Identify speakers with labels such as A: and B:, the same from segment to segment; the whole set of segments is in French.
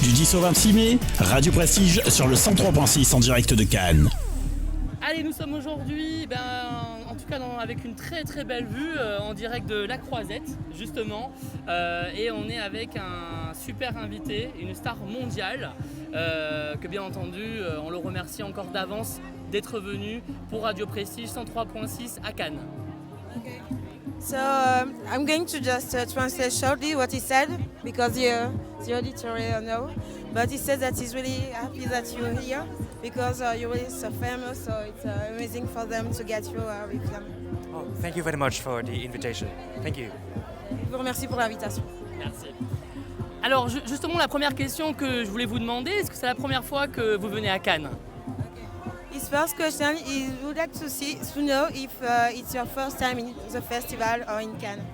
A: Du 10 au 26 mai, Radio Prestige sur le 103.6 en direct de Cannes.
B: Allez, nous sommes aujourd'hui, en tout cas avec une très très belle vue en direct de la Croisette, justement. Et on est avec un super invité, une star mondiale, que bien entendu, on le remercie encore d'avance d'être venu pour Radio Prestige 103.6 à Cannes.
C: Okay. So I'm going to just translate shortly what he said because the auditor know. But he said that he's really happy that you're here because you're really so famous. So it's amazing for them to get you with them.
D: Oh, thank you very much for the invitation. Thank you.
C: Je vous remercie pour l'invitation.
B: Merci. Alors justement, la première question que je voulais vous demander, est-ce que c'est la première fois que vous venez à Cannes ?
C: His first question is, would like to know if it's your first time in the festival or in Cannes.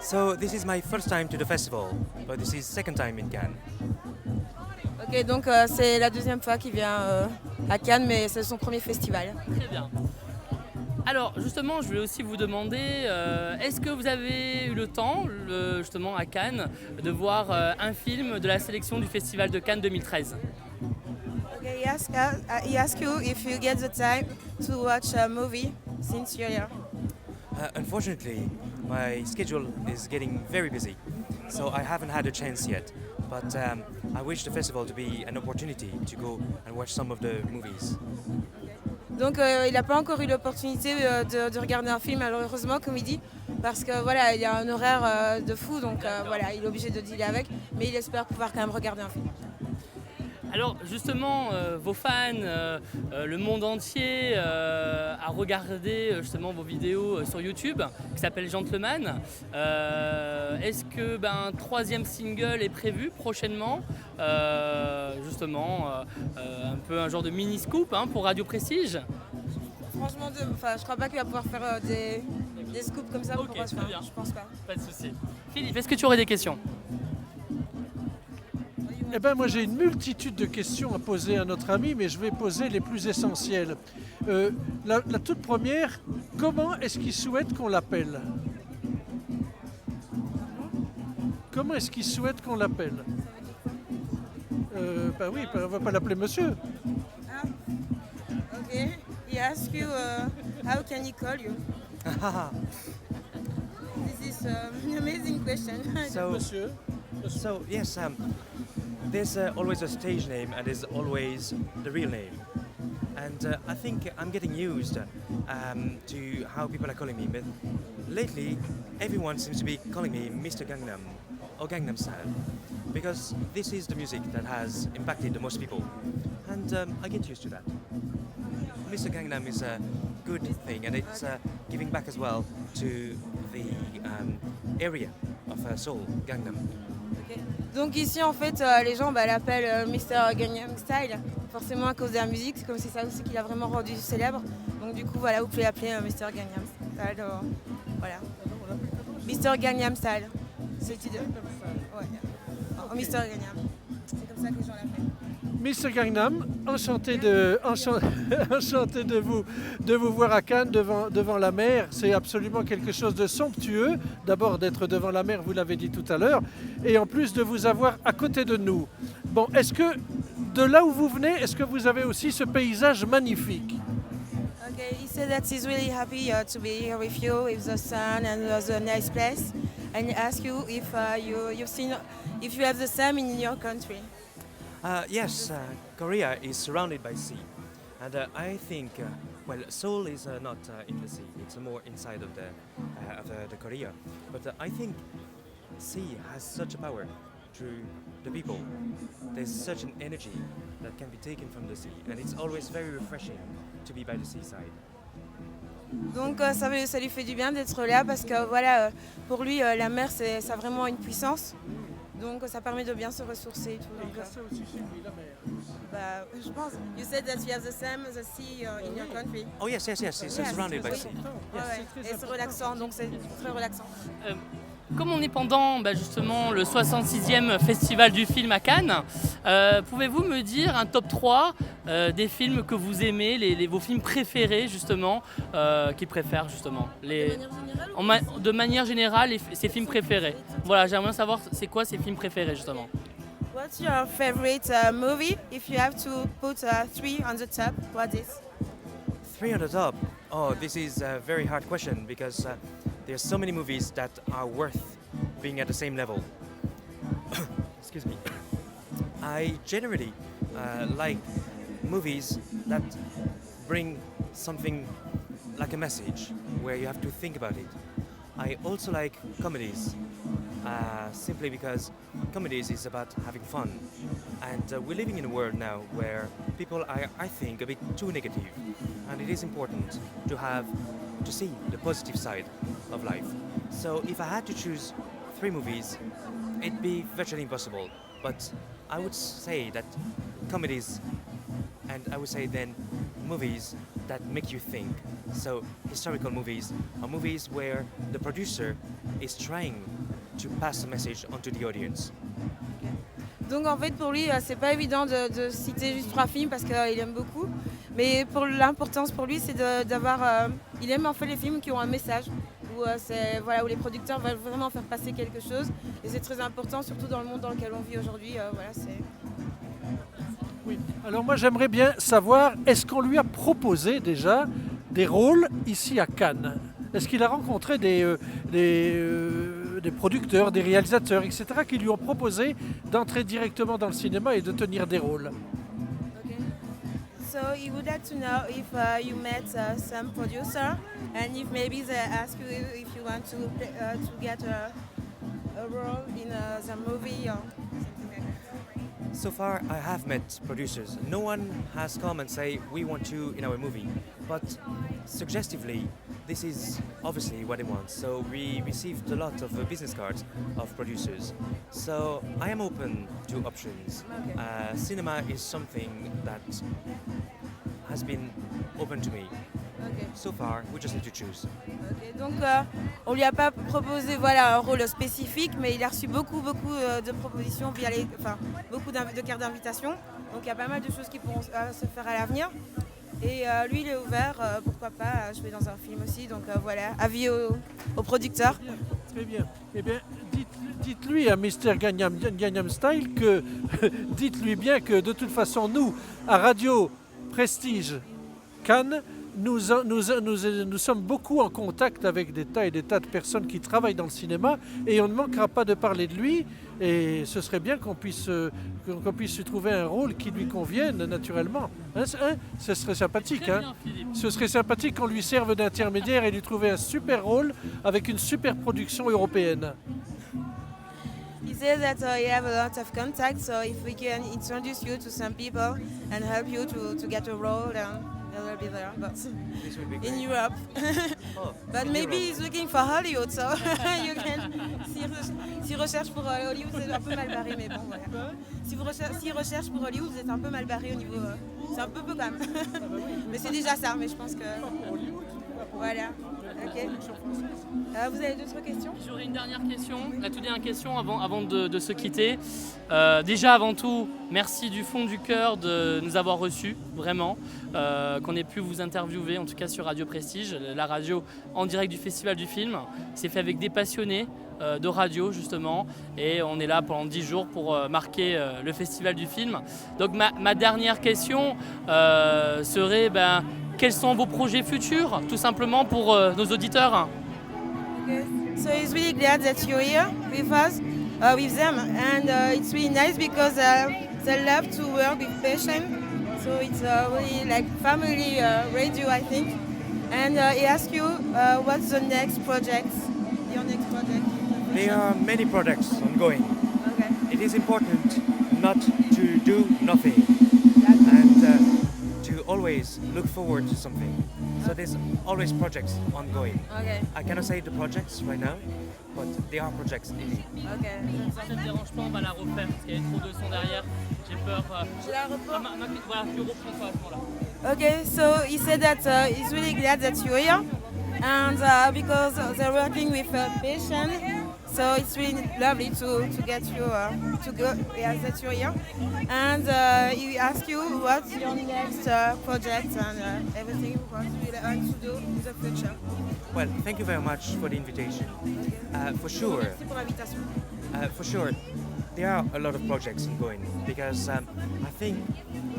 D: So this is my first time to the festival, but this is second time in Cannes.
C: Ok, donc c'est la deuxième fois qu'il vient à Cannes, mais c'est son premier festival.
B: Très bien. Alors justement, je voulais aussi vous demander, est-ce que vous avez eu le temps, justement à Cannes, de voir un film de la sélection du Festival de Cannes 2013 ?
C: Okay, he asked you if you get the time to watch a movie since you're here.
D: Unfortunately, my schedule is getting very busy, so I haven't had a chance yet. But I wish the festival to be an opportunity to go and watch some of the movies.
C: Donc il n'a pas encore eu l'opportunité de regarder un film, malheureusement, comme il dit, parce que voilà, il y a un horaire de fou, donc voilà, il est obligé de dealer avec, mais il espère pouvoir quand même regarder un film.
B: Alors justement, vos fans, le monde entier a regardé justement vos vidéos sur YouTube qui s'appelle Gentleman. Est-ce que un troisième single est prévu prochainement, justement un peu un genre de mini scoop pour Radio Prestige?
C: Franchement, je crois pas qu'il va pouvoir faire des scoops comme ça pour
B: très bien.
C: Je pense pas.
B: Pas de souci. Philippe, est-ce que tu aurais des questions?
E: Eh bien, moi j'ai une multitude de questions à poser à notre ami, mais je vais poser les plus essentielles. La toute première, comment est-ce qu'il souhaite qu'on l'appelle ? Comment est-ce qu'il souhaite qu'on l'appelle ? Oui, on ne va pas l'appeler monsieur.
C: Ah, ok. He asked you how can he call you? This is an amazing question.
E: Monsieur.
D: So yes, there's always a stage name and there's always the real name. And I think I'm getting used to how people are calling me. But lately, everyone seems to be calling me Mr. Gangnam or Gangnam Style because this is the music that has impacted the most people. And I get used to that. Mr. Gangnam is a good thing and it's giving back as well to the area of Seoul, Gangnam.
C: Okay. Donc ici en fait les gens l'appellent Mr. Gangnam Style, forcément à cause de la musique, c'est comme c'est ça aussi qu'il a vraiment rendu célèbre. Donc du coup voilà, vous pouvez l'appeler Mr. Gangnam Style. Voilà. Mr. Gangnam Style. C'est ouais. Oh, Mr. Gangnam. C'est comme ça que les gens l'appellent.
E: Mr. Gangnam, enchanté de vous voir à Cannes devant la mer. C'est absolument quelque chose de somptueux. D'abord d'être devant la mer, vous l'avez dit tout à l'heure, et en plus de vous avoir à côté de nous. Bon, est-ce que de là où vous venez, est-ce que vous avez aussi ce paysage magnifique ?
C: Okay, he said that he's really happy to be here with you, with the sun and the nice place. And he asked you if if you have the same in your country.
D: Yes, Korea is surrounded by sea, and I think, Seoul is not in the sea; it's more inside of the Korea. But I think sea has such a power through the people. There's such an energy that can be taken from the sea, and it's always very refreshing to be by the seaside.
C: Donc ça lui fait du bien d'être là parce que voilà, pour lui la mer ça a vraiment une puissance. Donc ça permet de bien se ressourcer et tout. Donc,
E: ça aussi chez lui, la mer.
C: Je pense. You said that you have the sea in your country.
D: Oh yes, it's surrounded by sea.
C: Ouais. Et c'est relaxant, donc c'est très relaxant.
B: Comme on est pendant justement le 66e festival du film à Cannes, pouvez-vous me dire un top 3 des films que vous aimez, vos films préférés justement, qu'ils préfèrent justement de manière générale, ces films préférés. Voilà, j'aimerais savoir c'est quoi ces films préférés justement.
C: What's your favorite movie? If you have to put 3 on the top, what is?
D: 3 on the top. Oh, this is a very hard question because there's so many movies that are worth being at the same level. Excuse me. I generally like movies that bring something like a message where you have to think about it. I also like comedies, simply because comedies is about having fun. And we're living in a world now where people are, I think, a bit too negative. And it is important to see the positive side of life. So if I had to choose 3 movies, it'd be virtually impossible. But I would say that comedies, and I would say then movies that make you think. So historical movies are movies where the producer is trying to pass a message onto the audience.
C: Donc en fait pour lui c'est pas évident de citer juste 3 films parce qu'il aime beaucoup. Mais pour l'importance pour lui c'est d'avoir... il aime en fait les films qui ont un message. Où, où les producteurs veulent vraiment faire passer quelque chose. Et c'est très important surtout dans le monde dans lequel on vit aujourd'hui.
E: Oui. Alors moi j'aimerais bien savoir, est-ce qu'on lui a proposé déjà des rôles ici à Cannes? Est-ce qu'il a rencontré des producteurs, des réalisateurs, etc. qui lui ont proposé d'entrer directement dans le cinéma et de tenir des rôles?
C: Okay. So he would like to know if you met some producer and if maybe they ask you if you want to get a role in the movie or something like that.
D: So far, I have met producers. No one has come and say, we want you in our movie. But suggestively, this is obviously what they want. So we received a lot of business cards of producers. So I am open to options.
C: Okay.
D: Cinema is something that has been open to me.
C: Okay.
D: So far, we just need to choose.
C: Okay. Donc on lui a pas proposé un rôle spécifique, mais il a reçu beaucoup de propositions via beaucoup de cartes d'invitation. Donc il y a pas mal de choses qui pourront se faire à l'avenir. Et lui il est ouvert, pourquoi pas jouer dans un film aussi. Donc avis aux producteurs.
E: Très bien. Eh bien, dites-lui à Mr. Gangnam Style que dites-lui bien que de toute façon nous à Radio Prestige Cannes, nous sommes beaucoup en contact avec des tas et des tas de personnes qui travaillent dans le cinéma et on ne manquera pas de parler de lui et ce serait bien qu'on puisse lui trouver un rôle qui lui convienne naturellement. Ce serait sympathique. Ce serait sympathique qu'on lui serve d'intermédiaire et lui trouver un super rôle avec une super production européenne.
C: He says that he have a lot of contacts, so if we can introduce you to some people and help you to get a role, he will be there. But
D: This would be great.
C: in Europe.
D: Oh,
C: But
D: in
C: maybe
D: Europe.
C: he's looking for Hollywood, so you can. S'il recherche pour Hollywood, c'est un peu mal barré, mais bon, voilà. S'il recherche pour Hollywood, vous êtes un peu mal barré au niveau. C'est un peu quand même. Mais c'est déjà ça, mais je pense que. Voilà. Ok. Vous avez d'autres questions?
B: J'aurais une dernière question, la toute dernière question avant de se quitter. Déjà avant tout, merci du fond du cœur de nous avoir reçus, vraiment, qu'on ait pu vous interviewer, en tout cas sur Radio Prestige, la radio en direct du Festival du film. C'est fait avec des passionnés de radio justement et on est là pendant 10 jours pour marquer le Festival du film. Donc ma dernière question serait quels sont vos projets futurs, tout simplement pour nos auditeurs?
C: Okay. So he's really glad that you're here with us, with them, and it's really nice because they love to work with patients. So it's really like family radio, I think. And he asked you what's the next project, your next project?
D: There are many projects ongoing.
C: Okay.
D: It is important not to do nothing and to always look forward to something. So there's always projects ongoing.
C: Okay.
D: I cannot say the projects right now, but there are projects indeed.
C: Okay.
B: Si ça ne te dérange pas, on va la refaire parce qu'il y a trop de son derrière. J'ai peur.
C: Je la reprends.
B: Voilà, tu reprends toi à ce moment-là.
C: Okay, so he said that he's really glad that you're here, and because they're working with patients, so it's really lovely to get you to go. Yeah, that you're here, and he asked you what's your next project and everything what you want to do in the future.
D: Well, thank you very much for the invitation. For sure,
C: Merci pour l'invitation.
D: for sure, there are a lot of projects ongoing because I think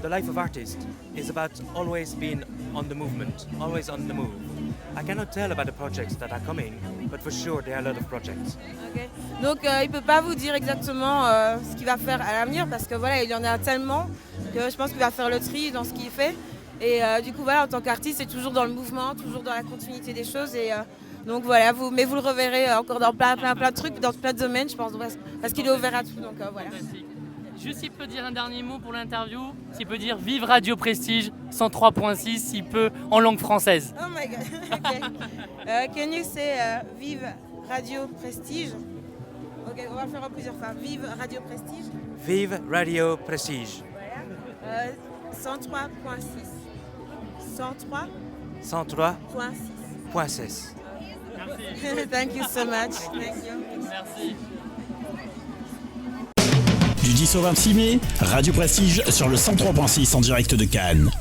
D: the life of artist is about always being on the movement, always on the move. I cannot tell about the projects that are coming, but for sure there are a lot of projects.
C: Ok. Donc il peut pas vous dire exactement ce qu'il va faire à l'avenir parce que voilà, il y en a tellement que je pense qu'il va faire le tri dans ce qu'il fait. Et du coup voilà, en tant qu'artiste, c'est toujours dans le mouvement, toujours dans la continuité des choses. Et donc voilà, mais vous le reverrez encore dans plein de trucs, dans plein de domaines, je pense, parce qu'il est ouvert à tout. Donc voilà.
B: Fantastique. Juste s'il peut dire un dernier mot pour l'interview, s'il peut dire vive Radio Prestige 103.6, s'il peut en langue française.
C: Oh my god. Okay. Can you say vive Radio Prestige? Ok, on va le faire en plusieurs fois. Vive Radio Prestige.
D: Vive Radio Prestige.
C: Voilà. 103.6. 103.6.
D: 103.6.
B: Merci.
C: Thank you so much. Thank you.
B: Merci.
A: Du 10 au 26 mai, Radio Prestige sur le 103.6 en direct de Cannes.